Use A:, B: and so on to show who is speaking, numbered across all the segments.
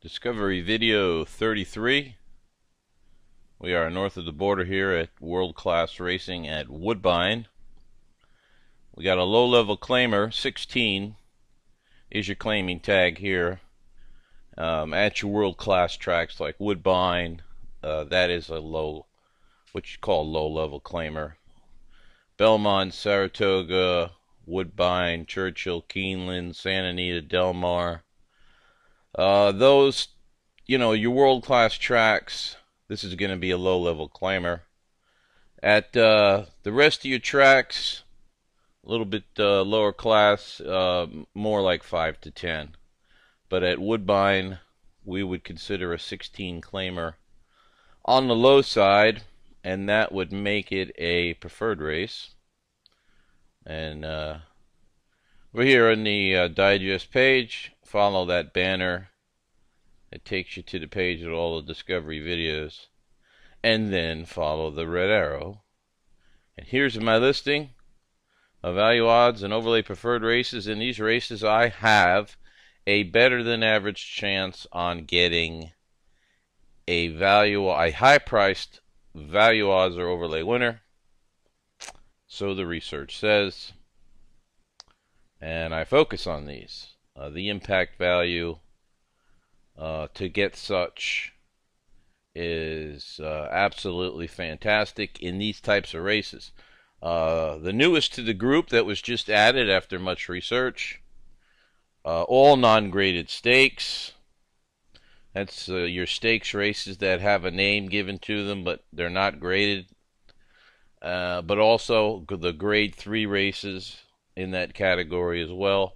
A: Discovery video 33. We are north of the border here at World Class Racing at Woodbine. We got a low-level claimer, 16 is your claiming tag here. At your world-class tracks like Woodbine, that is a low, what you call low-level claimer. Belmont, Saratoga, Woodbine, Churchill, Keeneland, Santa Anita, Del Mar. Those, your world-class tracks, this is going to be a low-level claimer. At the rest of your tracks, a little bit lower class, more like 5 to 10. But at Woodbine, we would consider a 16 claimer on the low side, and that would make it a preferred race. And we're here on the digest page. Follow that banner. It takes you to the page with all the Discovery videos. And then follow the red arrow. And here's my listing of value odds and overlay preferred races. In these races, I have a better than average chance on getting a high-priced value odds or overlay winner. So the research says. And I focus on these. The impact value to get such is absolutely fantastic in these types of races. The newest to the group that was just added after much research, all non-graded stakes. That's your stakes races that have a name given to them, but they're not graded. But also the grade 3 races in that category as well.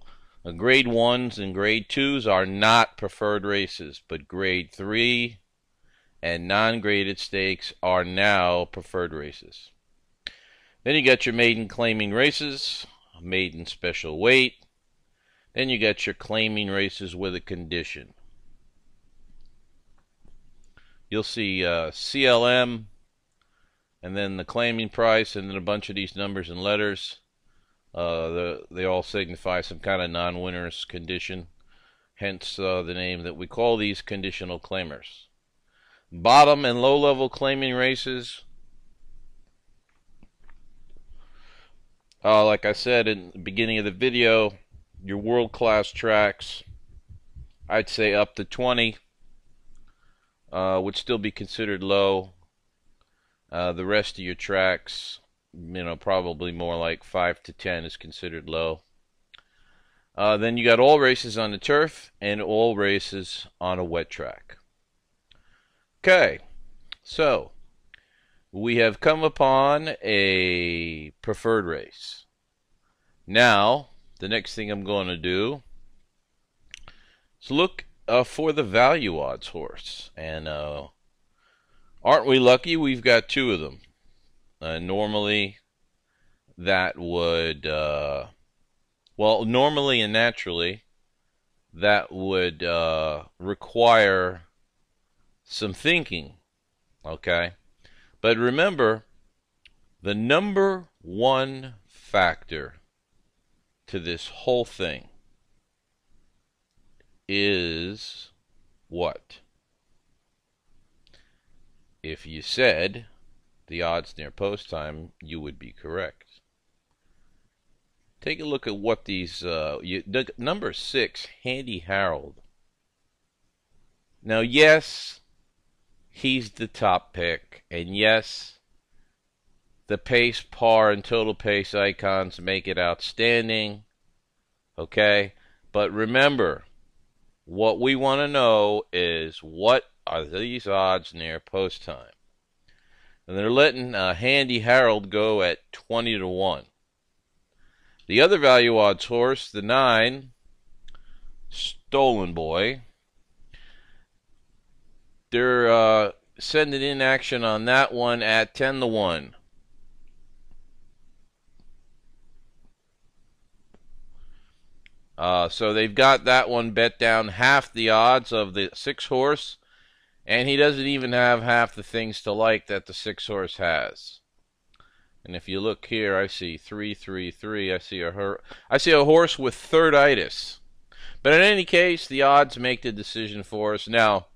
A: Grade 1s and grade 2s are not preferred races, but grade 3 and non-graded stakes are now preferred races. Then you got your maiden claiming races, maiden special weight. Then you got your claiming races with a condition. You'll see CLM, and then the claiming price, and then a bunch of these numbers and letters. They all signify some kind of non-winner's condition, hence the name that we call these conditional claimers. Bottom and low-level claiming races, like I said in the beginning of the video, your world-class tracks, I'd say up to 20 would still be considered low. The rest of your tracks, probably more like 5 to 10 is considered low. Then you got all races on the turf and all races on a wet track. Okay, so we have come upon a preferred race. Now, the next thing I'm going to do is look for the value odds horse. And aren't we lucky? We've got 2 of them. Normally, that would, normally and naturally, that would require some thinking, okay? But remember, the number one factor to this whole thing is what? If you said the odds near post time, you would be correct. Take a look at what these, number 6, Handy Harold. Now, yes, he's the top pick, and yes, the pace, par, and total pace icons make it outstanding, okay? But remember, what we want to know is what are these odds near post time? And they're letting Handy Harold go at 20 to 1. The other value odds horse, the 9, Stolen Boy, they're sending in action on that one at 10 to 1. So they've got that one bet down half the odds of the 6 horse, and he doesn't even have half the things to like that the 6 horse has. And if you look here, I see 333. I see a horse with thirditis. But in any case, the odds make the decision for us. Now,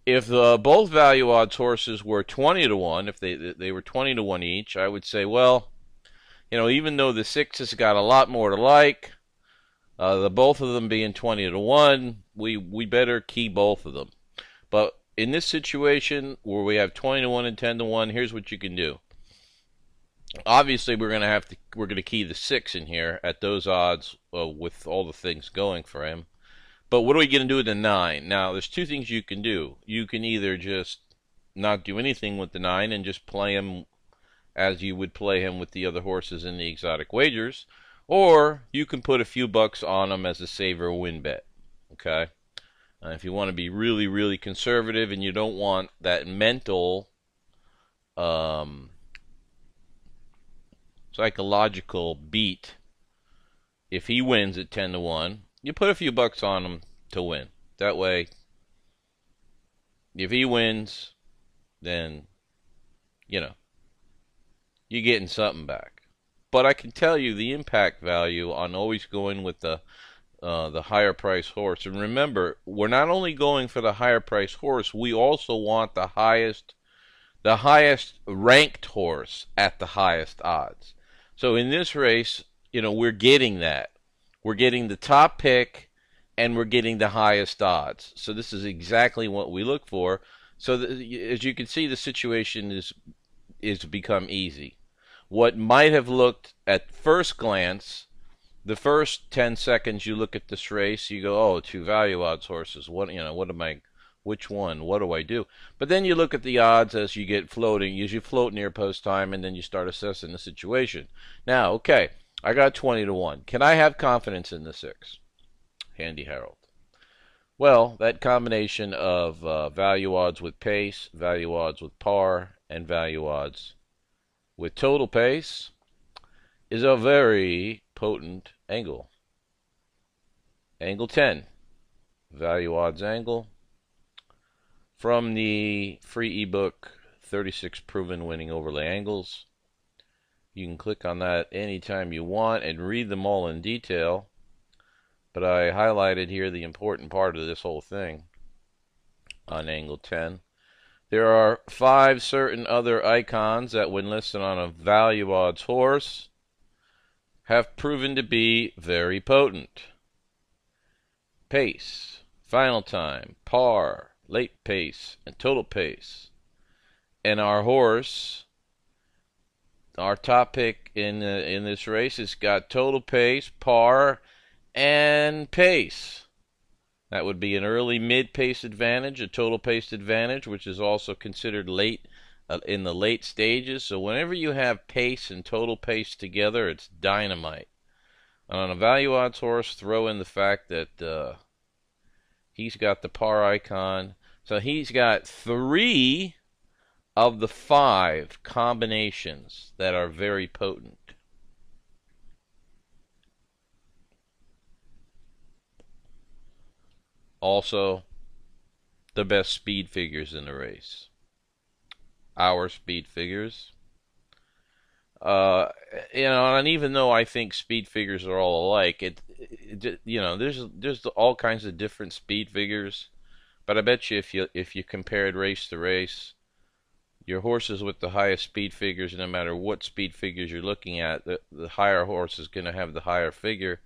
A: if both value odds horses were 20 to 1, if they were 20 to 1 each, I would say, well, you know, even though the 6 has got a lot more to like, the both of them being 20 to 1, we better key both of them. But in this situation where we have 20 to 1 and 10 to 1, here's what you can do. Obviously, we're going to key the 6 in here at those odds with all the things going for him. But what are we going to do with the 9? Now, there's two things you can do. You can either just not do anything with the 9 and just play him as you would play him with the other horses in the exotic wagers, or you can put a few bucks on him as a save or win bet. Okay? If you want to be really, really conservative and you don't want that mental psychological beat, if he wins at 10 to 1, you put a few bucks on him to win. That way, if he wins, then, you know, you're getting something back. But I can tell you the impact value on always going with the higher price horse. And remember, we're not only going for the higher price horse, we also want the highest ranked horse at the highest odds. So in this race, you know, we're getting that. We're getting the top pick, and we're getting the highest odds. So this is exactly what we look for. So as you can see, the situation is become easy. What might have looked at first glance, the first 10 seconds you look at this race, you go, oh, 2 value odds horses. Which one? What do I do? But then you look at the odds as you get floating. As you float near post time, and then you start assessing the situation. Now, okay, I got 20 to 1. Can I have confidence in the 6? Handy Harold. Well, that combination of value odds with pace, value odds with par, and value odds with total pace is a very potent angle. Angle 10, value odds angle, from the free ebook 36 Proven Winning Overlay Angles. You can click on that anytime you want and read them all in detail. But I highlighted here the important part of this whole thing on angle 10. There are 5 certain other icons that, when listed on a value odds horse, have proven to be very potent. Pace, final time, par, late pace, and total pace. And our horse, our top pick in this race, has got total pace, par, and pace. That would be an early mid-pace advantage, a total pace advantage, which is also considered late in the late stages. So whenever you have pace and total pace together, it's dynamite. And on a value odds horse, throw in the fact that he's got the par icon. So he's got 3 of the 5 combinations that are very potent. Also, the best speed figures in the race. Our speed figures. And even though I think speed figures are all alike, there's all kinds of different speed figures. But I bet you if you compared race to race, your horses with the highest speed figures, no matter what speed figures you're looking at, the higher horse is going to have the higher figure.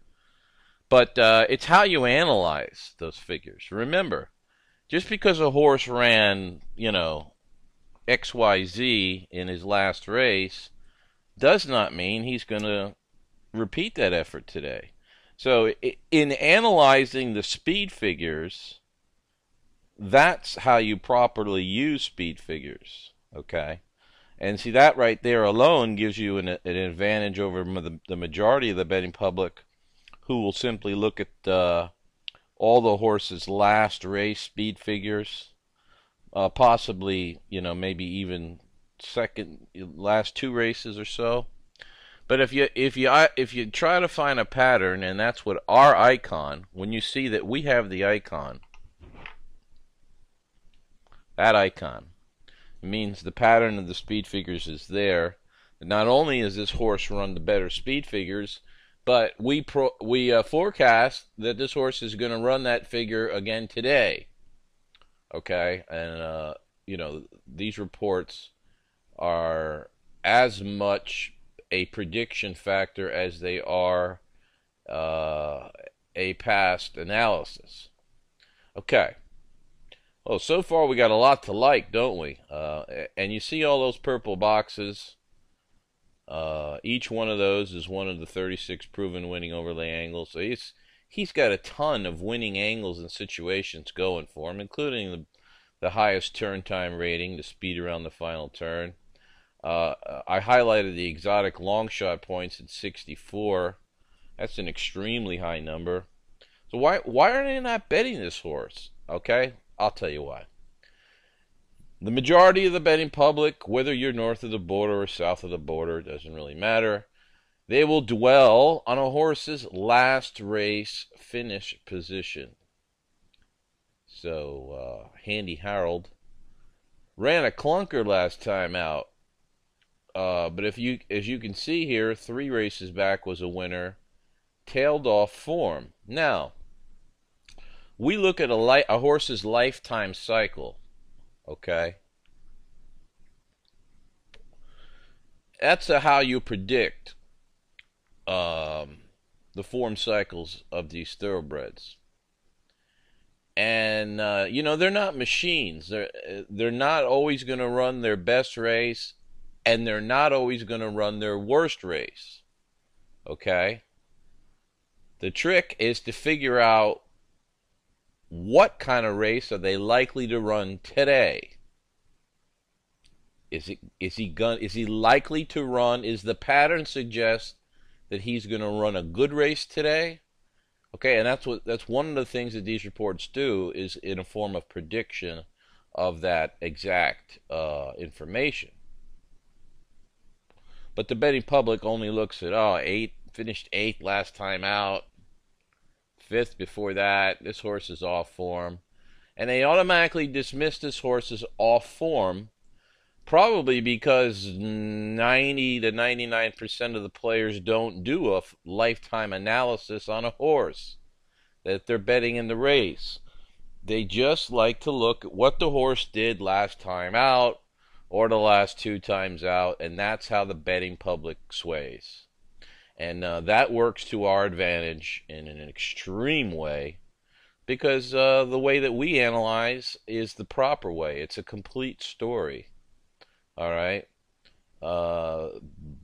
A: But it's how you analyze those figures. Remember, just because a horse ran, XYZ in his last race does not mean he's going to repeat that effort today. So in analyzing the speed figures, that's how you properly use speed figures, okay? And see, that right there alone gives you an advantage over the majority of the betting public, who will simply look at all the horse's last race speed figures, possibly, maybe even last 2 races or so. But if you try to find a pattern, and that's what our icon, when you see that we have the icon, that icon means the pattern of the speed figures is there. Not only is this horse run the better speed figures, But we forecast that this horse is going to run that figure again today. Okay, and you know, these reports are as much a prediction factor as they are a past analysis. Okay. Well, so far we got a lot to like, don't we? And you see all those purple boxes. Each one of those is one of the 36 proven winning overlay angles. So he's got a ton of winning angles and situations going for him, including the highest turn time rating, the speed around the final turn. I highlighted the exotic long shot points at 64. That's an extremely high number. So why are they not betting this horse? Okay, I'll tell you why. The majority of the betting public, whether you're north of the border or south of the border, doesn't really matter. They will dwell on a horse's last race finish position. So, Handy Harold ran a clunker last time out. But as you can see here, 3 races back was a winner. Tailed off form. Now, we look at a horse's lifetime cycle. Okay? That's how you predict the form cycles of these thoroughbreds. And, you know, they're not machines. They're not always going to run their best race, and they're not always going to run their worst race. Okay? The trick is to figure out what kind of race are they likely to run today. Is he likely to run? Is the pattern suggest that he's going to run a good race today? Okay, and that's one of the things that these reports do, is in a form of prediction of that exact information. But the betting public only looks at, finished 8th last time out, 5th before that, this horse is off form. And they automatically dismiss this horse as off form, probably because 90 to 99% of the players don't do a lifetime analysis on a horse that they're betting in the race. They just like to look at what the horse did last time out or the last 2 times out, and that's how the betting public sways. And that works to our advantage in an extreme way, because the way that we analyze is the proper way. It's a complete story. All right?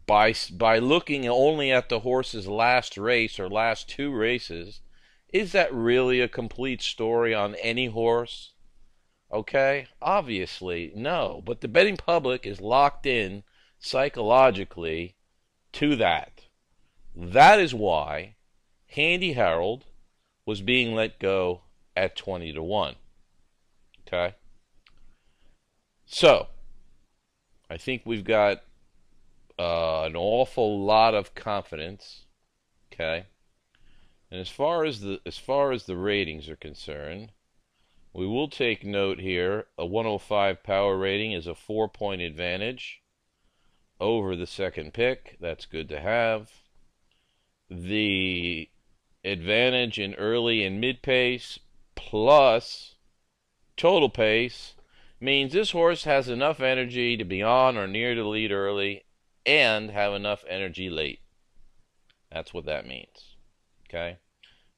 A: By looking only at the horse's last race or last 2 races, is that really a complete story on any horse? Okay? Obviously, no. But the betting public is locked in psychologically to that. That is why Handy Harold was being let go at 20 to 1. Okay? So, I think we've got an awful lot of confidence. Okay? And as far as the ratings are concerned, we will take note here, a 105 power rating is a 4-point advantage over the second pick. That's good to have. The advantage in early and mid pace plus total pace means this horse has enough energy to be on or near the lead early and have enough energy late. That's what that means. Okay?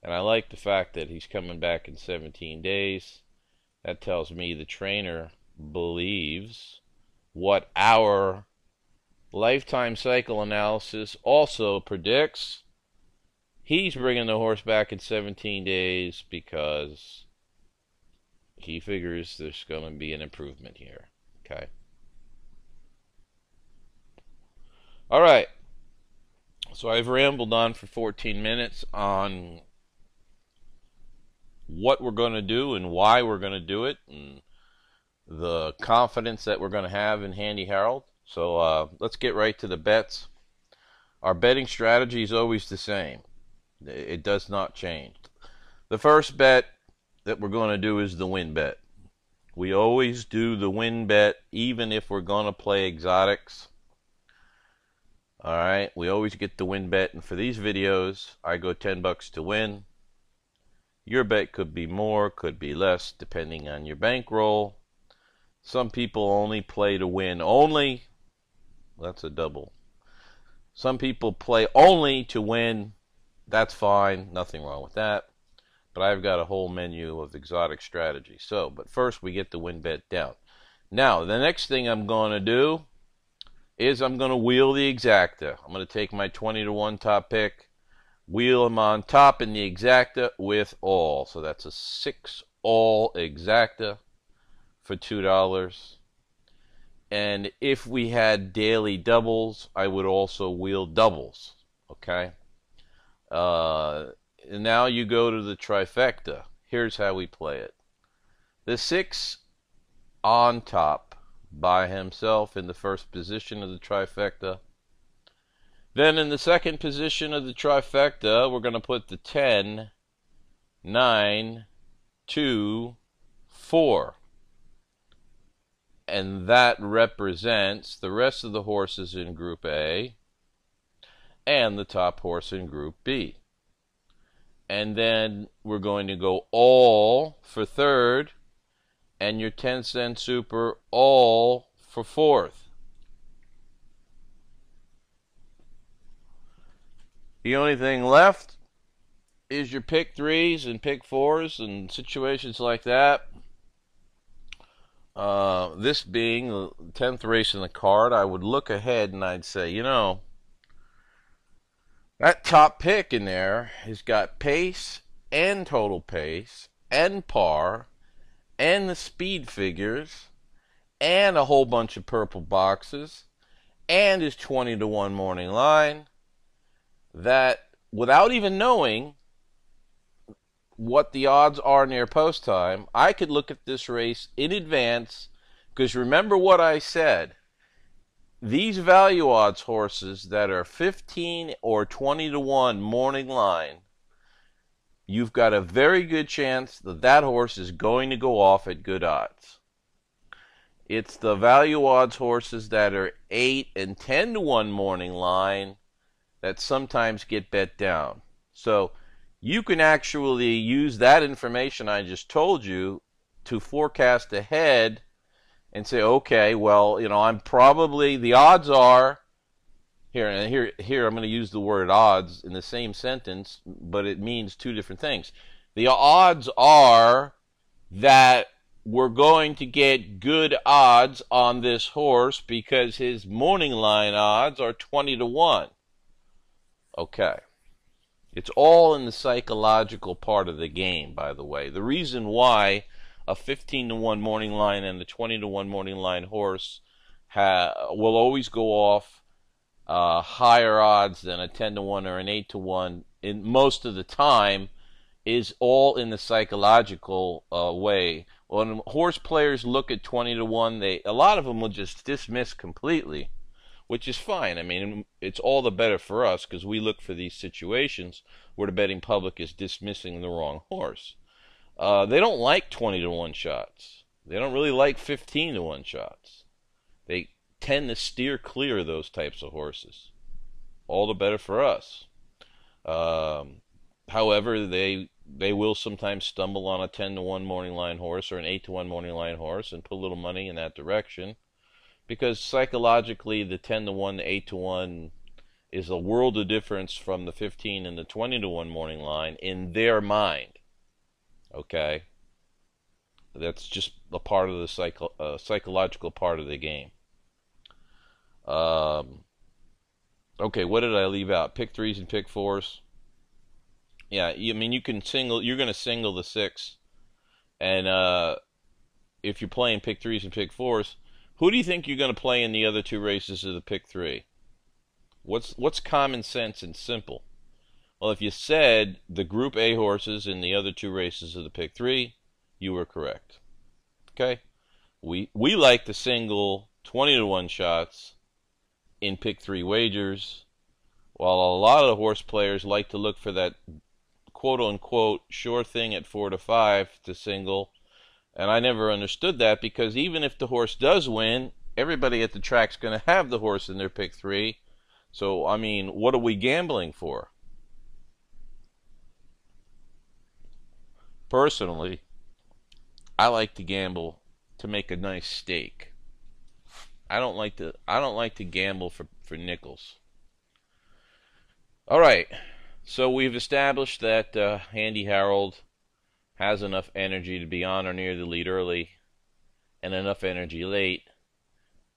A: And I like the fact that he's coming back in 17 days. That tells me the trainer believes what our lifetime cycle analysis also predicts. He's bringing the horse back in 17 days because he figures there's going to be an improvement here. Okay. All right. So I've rambled on for 14 minutes on what we're going to do and why we're going to do it, and the confidence that we're going to have in Handy Harold. So let's get right to the bets. Our betting strategy is always the same. It does not change. The first bet that we're going to do is the win bet. We always do the win bet, even if we're going to play exotics. Alright, we always get the win bet, and for these videos, I go $10 to win. Your bet could be more, could be less, depending on your bankroll. Some people only play to win only. That's a double. Some people play only to win. That's fine, nothing wrong with that. But I've got a whole menu of exotic strategies. So, but first we get the win bet down. Now, the next thing I'm going to do is I'm going to wheel the exacta. I'm going to take my 20 to 1 top pick, wheel them on top in the exacta with all. So that's a 6 all exacta for $2. And if we had daily doubles, I would also wheel doubles. Okay? And now you go to the trifecta. Here's how we play it. The 6 on top by himself in the first position of the trifecta. Then in the second position of the trifecta, we're going to put the 10, 9, 2, 4. And that represents the rest of the horses in Group A and the top horse in Group B. And then we're going to go all for third, and your 10-cent super all for fourth. The only thing left is your pick threes and pick fours and situations like that. This being the 10th race in the card, I would look ahead and I'd say, you know, that top pick in there has got pace and total pace and par and the speed figures and a whole bunch of purple boxes and his 20 to 1 morning line, that without even knowing what the odds are near post time, I could look at this race in advance, because remember what I said, these value odds horses that are 15 or 20 to 1 morning line, you've got a very good chance that that horse is going to go off at good odds. It's the value odds horses that are 8 and 10 to 1 morning line that sometimes get bet down. So you can actually use that information I just told you to forecast ahead and say, okay, well, you know, I'm probably, the odds are, here I'm going to use the word odds in the same sentence, but it means two different things. The odds are that we're going to get good odds on this horse because his morning line odds are 20 to 1. Okay. It's all in the psychological part of the game, by the way. The reason why a 15 to 1 morning line and the 20 to 1 morning line horse will always go off higher odds than a 10 to 1 or an 8 to 1 in most of the time is all in the psychological way. When horse players look at 20 to 1, a lot of them will just dismiss completely, which is fine. I mean, it's all the better for us because we look for these situations where the betting public is dismissing the wrong horse. They don't like 20 to 1 shots. They don't really like 15 to 1 shots. They tend to steer clear of those types of horses. All the better for us. However, they will sometimes stumble on a 10 to 1 morning line horse or an 8 to 1 morning line horse and put a little money in that direction, because psychologically the 10 to 1, the 8 to 1 is a world of difference from the 15 and the 20 to 1 morning line in their mind. Okay? That's just a part of the psychological part of the game. Okay, what did I leave out? Pick threes and pick fours. Yeah, I mean, you can single. You're going to single the 6, and if you're playing pick threes and pick fours, who do you think you're going to play in the other 2 races of the pick 3? What's common sense and simple? Well, if you said the Group A horses in the other 2 races of the pick 3, you were correct. Okay, we like the single 20 to 1 shots in pick 3 wagers, while a lot of the horse players like to look for that quote-unquote sure thing at 4 to 5 to single. And I never understood that, because even if the horse does win, everybody at the track's going to have the horse in their pick 3. So, I mean, what are we gambling for? Personally, I like to gamble to make a nice steak. I don't like to gamble for nickels. All right. So we've established that Handy Harold has enough energy to be on or near the lead early and enough energy late,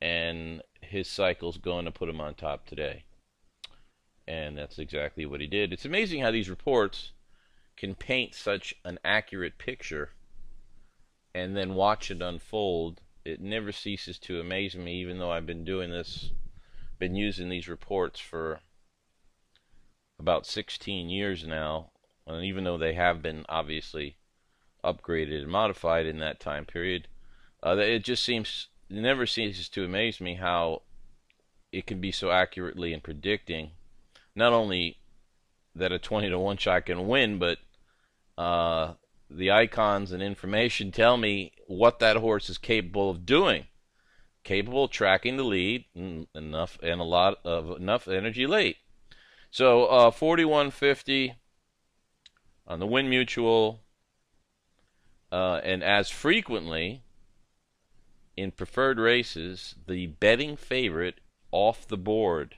A: and his cycle's going to put him on top today. And that's exactly what he did. It's amazing how these reports can paint such an accurate picture and then watch it unfold. It never ceases to amaze me, even though I've been doing this, been using these reports for about 16 years now, and even though they have been obviously upgraded and modified in that time period, it just seems, it never ceases to amaze me how it can be so accurately in predicting not only that a 20-to-1 shot can win, but the icons and information tell me what that horse is capable of doing, capable of tracking the lead enough and a lot of enough energy late. So 4150 on the Win Mutual, and as frequently in preferred races, the betting favorite off the board.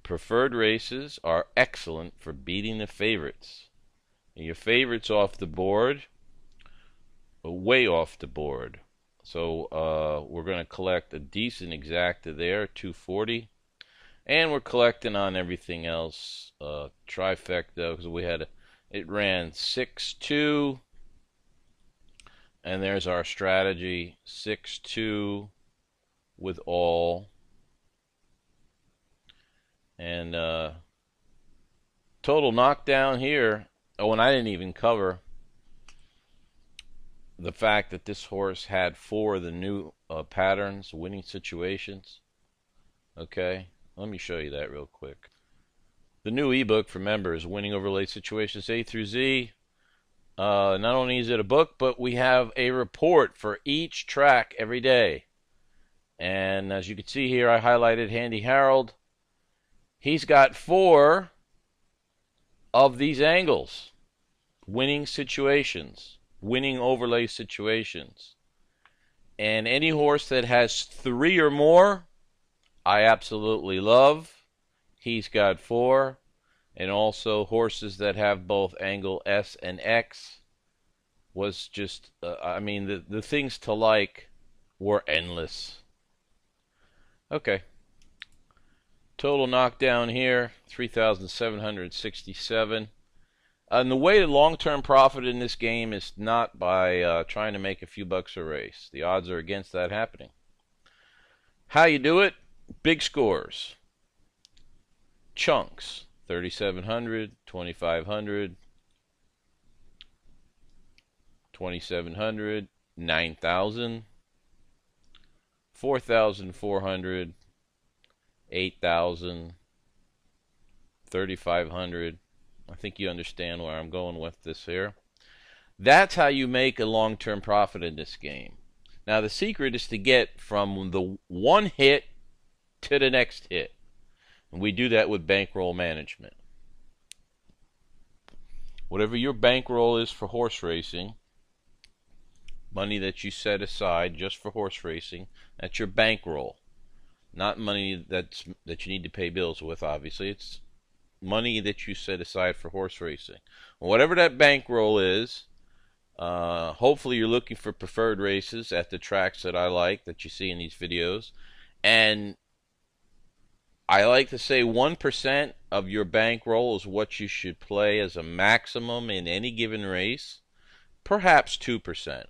A: Preferred races are excellent for beating the favorites. And your favorites off the board, way off the board. So we're going to collect a decent exacta there, 240. And we're collecting on everything else, trifecta, because we had it ran 6-2, and there's our strategy, 6-2 with all, and total knockdown here. Oh, and I didn't even cover the fact that this horse had 4 of the new patterns, winning situations. Okay. Let me show you that real quick. The new ebook for members, Winning Overlay Situations A through Z. Not only is it a book, but we have a report for each track every day. And as you can see here, I highlighted Handy Harold. He's got 4 of these angles. Winning situations, winning overlay situations. And any horse that has 3 or more, I absolutely love. He's got 4. And also horses that have both angle S and X was just, I mean, the things to like were endless. Okay. Total knockdown here, 3,767. And the way to long-term profit in this game is not by trying to make a few bucks a race. The odds are against that happening. How you do it? Big scores. Chunks. 3,700, 2,500, 2,700, 9,000, 4,400, 8,000, 3,500. I think you understand where I'm going with this here. That's how you make a long-term profit in this game. Now the secret is to get from the one hit to the next hit. And we do that with bankroll management. Whatever your bankroll is for horse racing, money that you set aside just for horse racing, that's your bankroll. Not money that you need to pay bills with, obviously. It's money that you set aside for horse racing. Whatever that bankroll is, hopefully you're looking for preferred races at the tracks that I like, that you see in these videos. And I like to say 1% of your bankroll is what you should play as a maximum in any given race. Perhaps 2%.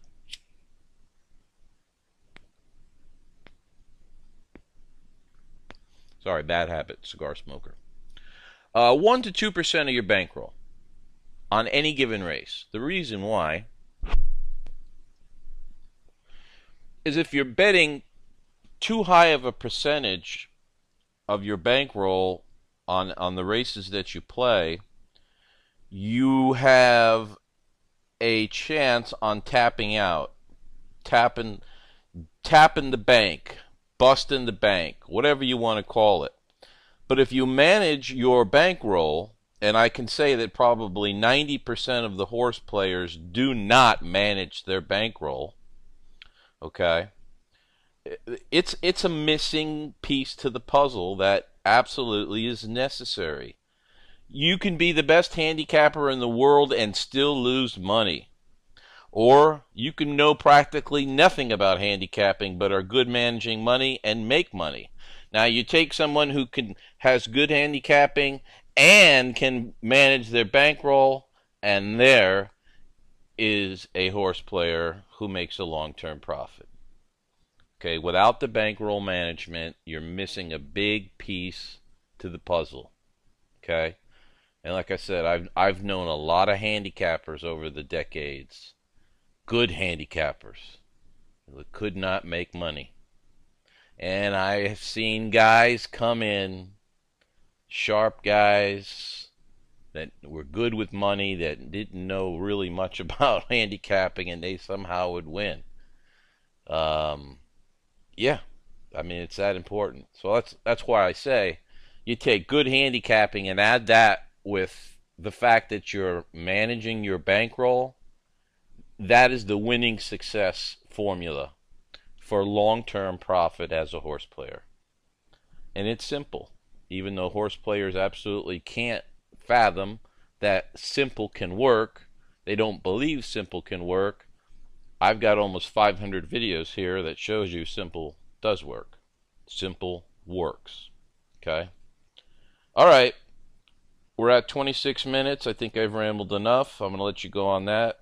A: Sorry, bad habit, cigar smoker. 1 to 2% of your bankroll on any given race. The reason why is if you're betting too high of a percentage of your bankroll on the races that you play, you have a chance on tapping out, tapping the bank, busting the bank, whatever you want to call it. But if you manage your bankroll, and I can say that probably 90% of the horse players do not manage their bankroll, okay? It's a missing piece to the puzzle that absolutely is necessary. You can be the best handicapper in the world and still lose money. Or you can know practically nothing about handicapping but are good managing money and make money. Now you take someone who has good handicapping and can manage their bankroll, and there is a horse player who makes a long-term profit. Okay, without the bankroll management, you're missing a big piece to the puzzle. Okay? And like I said, I've known a lot of handicappers over the decades. Good handicappers that could not make money. And I have seen guys come in, sharp guys that were good with money, that didn't know really much about handicapping, and they somehow would win. Yeah, I mean, it's that important. So that's why I say you take good handicapping and add that with the fact that you're managing your bankroll. That is the winning success formula for long-term profit as a horse player. And it's simple. Even though horse players absolutely can't fathom that simple can work, they don't believe simple can work. I've got almost 500 videos here that shows you simple does work. Simple works. Okay? All right. We're at 26 minutes. I think I've rambled enough. I'm going to let you go on that.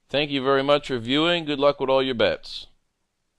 A: Thank you very much for viewing. Good luck with all your bets.